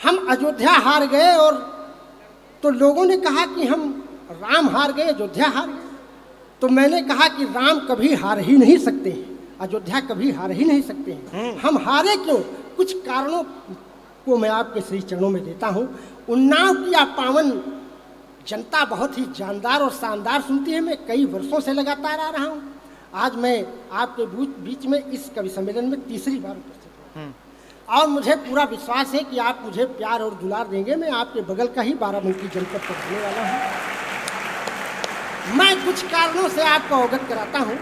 हम अयोध्या हार गए और तो लोगों ने कहा कि हम राम हार गए, अयोध्या हार गए। तो मैंने कहा कि राम कभी हार ही नहीं सकते हैं, अयोध्या कभी हार ही नहीं सकते हैं। हम हारे क्यों? कुछ कारणों को मैं आपके श्री चरणों में देता हूँ। उन्नाव की यह पावन जनता बहुत ही जानदार और शानदार सुनती है। मैं कई वर्षों से लगातार आ रहा हूँ। आज मैं आपके बीच में इस कवि सम्मेलन में तीसरी बार उपस्थित हूँ और मुझे पूरा विश्वास है कि आप मुझे प्यार और दुलार देंगे। मैं आपके बगल का ही बाराबंकी जनपद पर रहने वाला हूँ। मैं कुछ कारणों से आपको अवगत कराता हूँ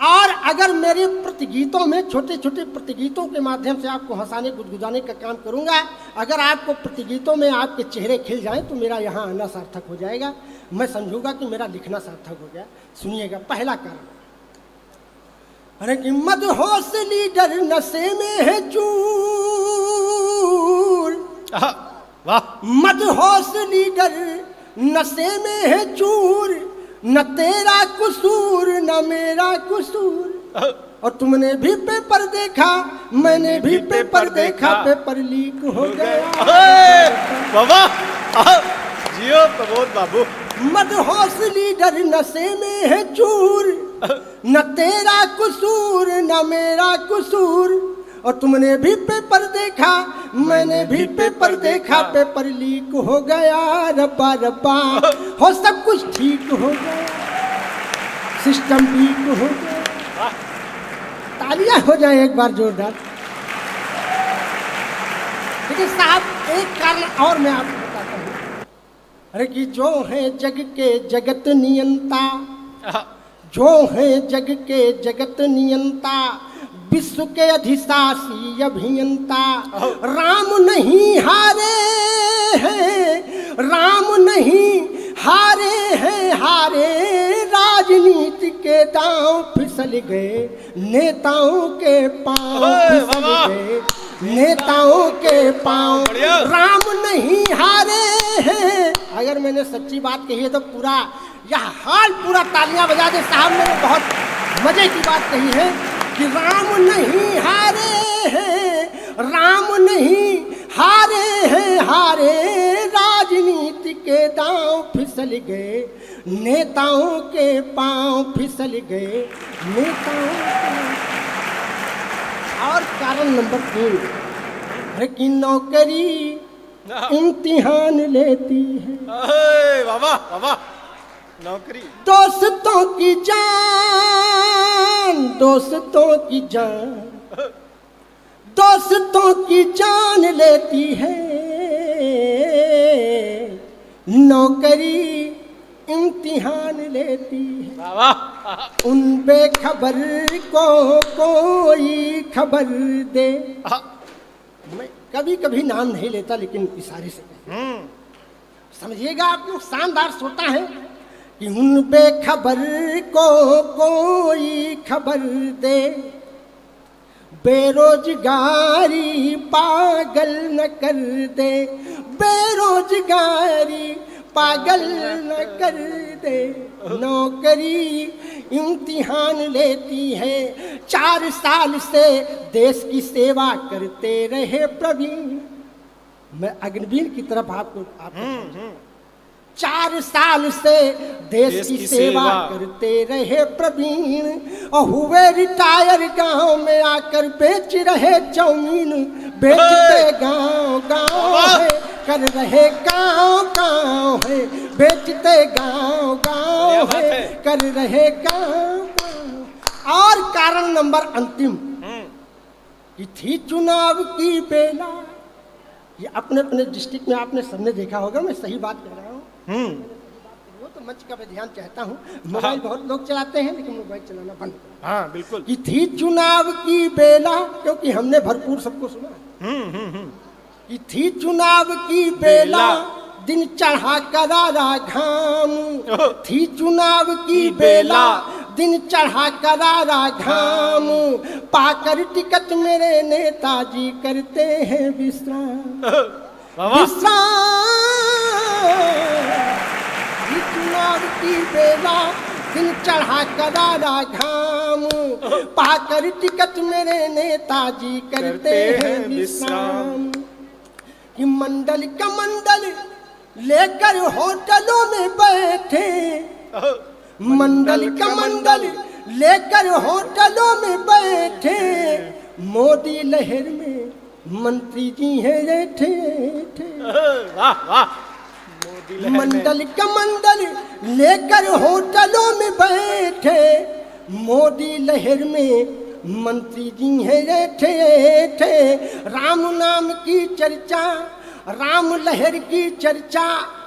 और अगर मेरे प्रतिगीतों में छोटे छोटे प्रतिगीतों के माध्यम से आपको हंसाने गुदगुदाने का काम करूँगा, अगर आपको प्रतिगीतों में आपके चेहरे खिल जाएं तो मेरा यहाँ आना सार्थक हो जाएगा। मैं समझूंगा कि मेरा लिखना सार्थक हो गया। सुनिएगा पहला कारण। अरे कि मदहोशी डर नशे में है चूर, मदहोशी डर नशे में है चूर, न तेरा कसूर न मेरा कसूर। और तुमने भी पेपर देखा, मैंने भी पेपर देखा, पेपर लीक हो गया। बाबा जियो प्रमोद बाबू। मदहोशी डर नशे में है चूर, न तेरा कसूर न मेरा कसूर। और तुमने भी पेपर देखा, मैंने भी पेपर देखा, पेपर लीक हो गया। रब्बा रब्बा हो सब कुछ ठीक हो गया, सिस्टम वीक हो गया। तालियां हो जाए एक बार जोरदार। देखिए साहब, एक कारण और मैं आपको बताता हूँ। अरे कि जो है जग के जगत नियंता, जो है जग के जगत नियंता, विश्व के अधिशासी अभियंता, राम नहीं हारे हैं, राम नहीं हारे हैं, हारे राजनीति के दांव फिसल गए, नेताओं के पांव फिसल गए, नेताओं के पांव। राम नहीं हारे हैं। अगर मैंने सच्ची बात कही है तो पूरा यह हाल पूरा तालियां बजा दे साहब। मैंने बहुत मजे की बात कही है कि राम नहीं हारे हैं, राम नहीं हारे हैं, हारे राजनीति के दांव फिसल गए, नेताओं के पांव फिसल गए, नेताओं के। और कारण नंबर 3, है कि नौकरी इम्तिहान लेती है। बाबा बाबा नौकरी दोस्तों की जान, दोस्तों की जान, दोस्तों की जान लेती है। नौकरी इम्तिहान लेती है। बाबा उन बेखबर को कोई खबर दे। मैं कभी कभी नाम नहीं लेता लेकिन इशारे से समझिएगा। आप लोग शानदार सोता है कि उन बेखबर को कोई खबर दे, बेरोजगारी पागल न कर दे, बेरोजगारी पागल न कर दे। नौकरी इम्तिहान लेती है। 4 साल से देश की सेवा करते रहे प्रवीण। मैं अग्निवीर की तरफ आपको 4 साल से देश की सेवा करते रहे प्रवीण, और हुए रिटायर गांव में आकर बेच रहे चाउमीन। बेचते गांव गांव है, कर रहे गांव गांव है, बेचते गांव गांव है, कर रहे गांव गांव। और कारण नंबर अंतिम कि थी चुनाव की बेला। ये अपने अपने डिस्ट्रिक्ट में आपने सबने देखा होगा, मैं सही बात कर रहा हूँ। वो तो मंच का मैं ध्यान चाहता हूँ। मोबाइल बहुत लोग चलाते हैं लेकिन मोबाइल चलाना बंद करो। हाँ बिल्कुल। कि थी चुनाव की बेला, क्योंकि हमने भरपूर सबको सुना। कि थी चुनाव की बेला, दिन चढ़ा करारा घाम। थी चुनाव की बेला, दिन चढ़ा करारा घाम। पाकर टिकट मेरे नेताजी करते हैं विश्राम, विश्राम। चुनाव की बेला, दिन चढ़ा करारा घाम। पाकर टिकट मेरे नेताजी करते हैं विश्राम। कि मंडल का मंडल लेकर होटलों में बैठे, मंडल का मंडल लेकर होटलों में बैठे, मोदी लहर में मंत्री जी हैं बैठे। वाह वाह, मोदी लहर में। मंडल का मंडल लेकर होटलों में बैठे, मोदी लहर में मंत्री जी हैं बैठे। राम नाम की चर्चा, राम लहर की चर्चा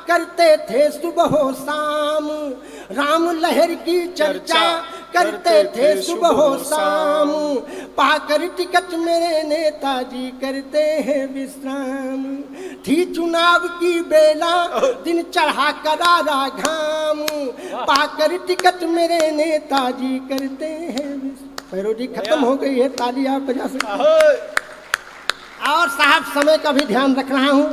करते थे सुबह हो शाम, राम लहर की चर्चा करते थे सुबह हो शाम। पाकर टिकट मेरे नेताजी करते हैं विश्राम, थी चुनाव की बेला दिन चढ़ा करारा घाम, पाकर टिकट मेरे नेताजी करते हैं विश्राम। पैरोडी खत्म हो गई है, ताली आप बजा सकते। और साहब समय का भी ध्यान रख रहा हूँ,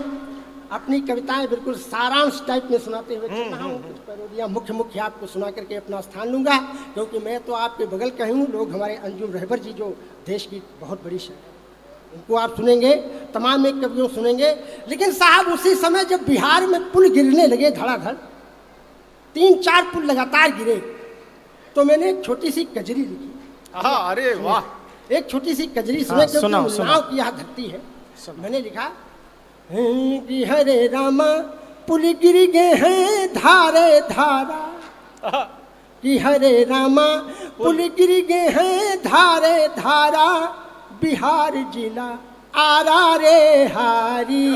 अपनी कविताएं बिल्कुल सारांश टाइप में सुनाते हुए चल रहा हूँ। कुछ पैरोडियाँ मुख्य मुख्य आपको सुना करके अपना स्थान लूंगा, क्योंकि मैं तो आपके बगल का हूँ। लोग हमारे अंजुम रहबर जी जो देश की बहुत बड़ी शायर, उनको आप सुनेंगे, तमाम एक कवियों सुनेंगे। लेकिन साहब उसी समय जब बिहार में पुल गिरने लगे धड़ाधड़, 3-4 पुल लगातार गिरे, तो मैंने एक छोटी सी कजरी लिखी। अरे वाह, एक छोटी सी कजरी सुने, क्योंकि नाव की यह धरती है। मैंने लिखा कि हरे रामा पुल गिर गए हैं धारे धारा, कि हरे रामा पुल गिर गए हैं धारे धारा, बिहार जिला आरा रे हारी,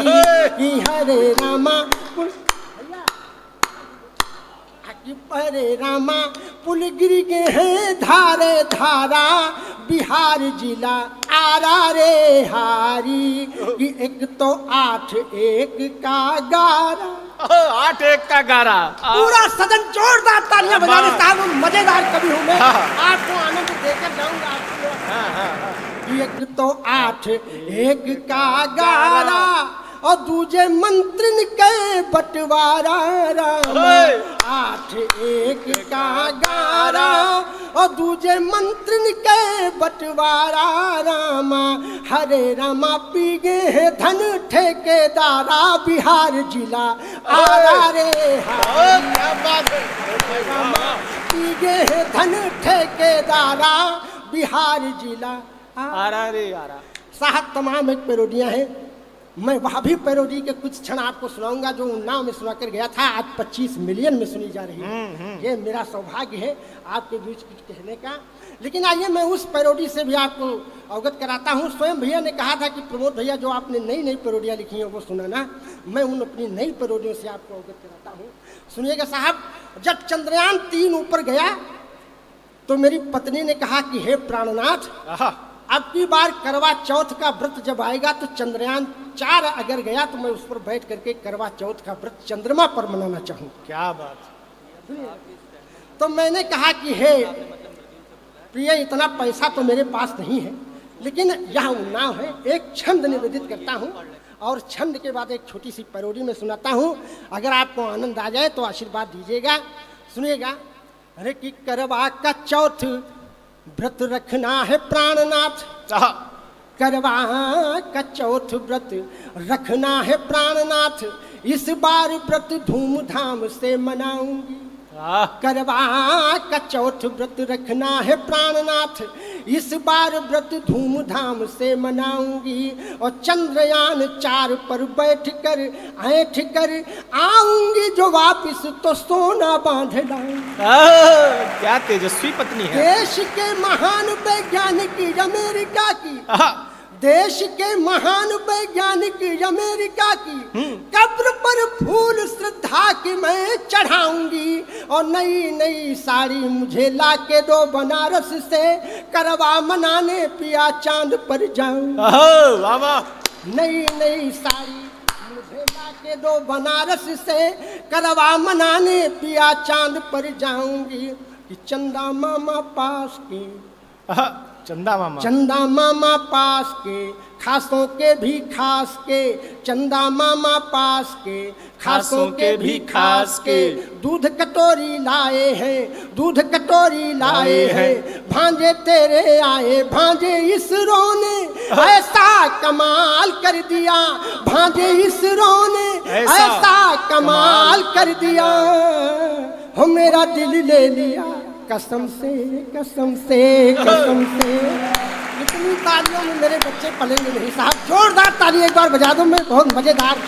कि हरे रामा हरे रामा पुल गिर गए हैं धारे धारा, बिहार जिला आरा रे हारी, कि एक तो 8-1 का गारा। 8-1 का गारा। पूरा सदन जोरदार तालियां बजाने। साहब मजेदार कवि हूँ मैं, आपको आनंद देकर जाऊंगा। एक तो 8-1 का गारा और दूजे मंत्रिन के बंटवारा, 8-1 का गारा और दूजे मंत्रिन के बंटवारा, रामा हरे रामा पी गए हैं धन ठेकेदारा, बिहार जिला आरा रे रामा पी गए हैं धन ठेकेदारा, बिहार जिला आरा रे आरा। साहब तमाम एक पैरोडियाँ हैं, मैं वहाँ भी पैरोडी के कुछ क्षण आपको सुनाऊंगा जो उन्नाव में सुना कर गया था, आज 25 मिलियन में सुनी जा रही है। ये मेरा सौभाग्य है आपके बीच कुछ कहने का। लेकिन आइए मैं उस पैरोडी से भी आपको अवगत कराता हूँ। स्वयं भैया ने कहा था कि प्रमोद भैया जो आपने नई नई पैरोडियाँ लिखी हैं वो सुनाना, मैं उन अपनी नई पैरोडियों से आपको अवगत कराता हूँ। सुनिएगा साहब, जब चंद्रयान 3 ऊपर गया तो मेरी पत्नी ने कहा कि हे प्राणनाथ, अब की बार करवा चौथ का व्रत जब आएगा तो चंद्रयान 4 अगर गया तो मैं उस पर बैठ करके करवा चौथ का व्रत चंद्रमा पर मनाना चाहूँ। क्या बात। तो मैंने कहा कि हे प्रिय, इतना पैसा तो मेरे पास नहीं है, लेकिन यह उन्नाव है, एक छंद निवेदित करता हूँ और छंद के बाद एक छोटी सी पैरोडी में सुनाता हूँ। अगर आपको आनंद आ जाए तो आशीर्वाद दीजिएगा। सुनिएगा। अरे कि करवा का चौथ व्रत रखना है प्राणनाथ, करवा का चौथ व्रत रखना है प्राणनाथ, इस बार व्रत धूमधाम से मनाऊंगी। करवा का चौथ व्रत रखना है प्राणनाथ, इस बार व्रत धूमधाम से मनाऊंगी, और चंद्रयान 4 पर बैठ कर ऐठ कर आऊंगी जो वापिस तो सोना बांध लाऊंगी। क्या तेजस्वी पत्नी है। देश के महान वैज्ञानिक अमेरिका की, देश के महान वैज्ञानिक अमेरिका की कब्र पर फूल श्रद्धा की मैं चढ़ाऊंगी, और नई नई साड़ी मुझे लाके दो बनारस से, करवा मनाने पिया चांद पर जाऊं। नई नई साड़ी मुझे लाके दो बनारस से, करवा मनाने पिया चांद पर जाऊंगी, कि चंदा मामा पास के, चंदा मामा, चंदा मामा पास के खासों के भी खास के चंदा मामा पास के, खासों के भी खास के दूध कटोरी लाए हैं, दूध कटोरी लाए हैं। भांजे तेरे आए भांजे इसरो ने ऐसा कमाल कर दिया, भांजे इसरो ने ऐसा कमाल कर दिया। हो मेरा दिल ले लिया कसम से कसम से कसम से। इतनी तालियों में मेरे बच्चे पलेंगे नहीं साहब, जोरदार ताली एक बार बजा दो। मैं बहुत मजेदार